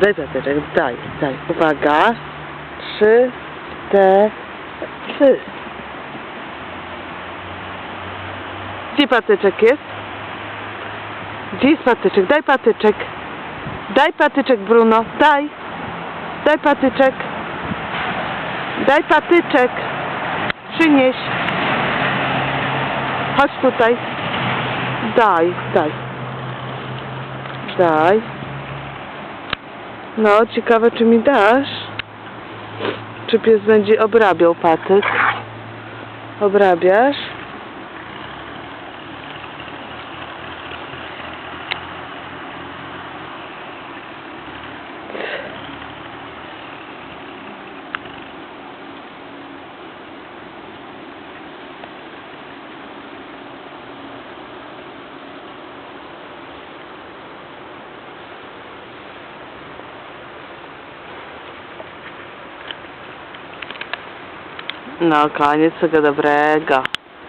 Daj patyczek, daj. Uwaga. 3, 4. Gdzie patyczek jest? Gdzie jest patyczek? Daj patyczek. Daj patyczek, Bruno. Daj. Daj patyczek. Daj patyczek. Przynieś. Chodź tutaj. Daj. No, ciekawe, czy mi dasz? Czy pies będzie obrabiał patyk? Obrabiasz? No, koniec, tego dobrego.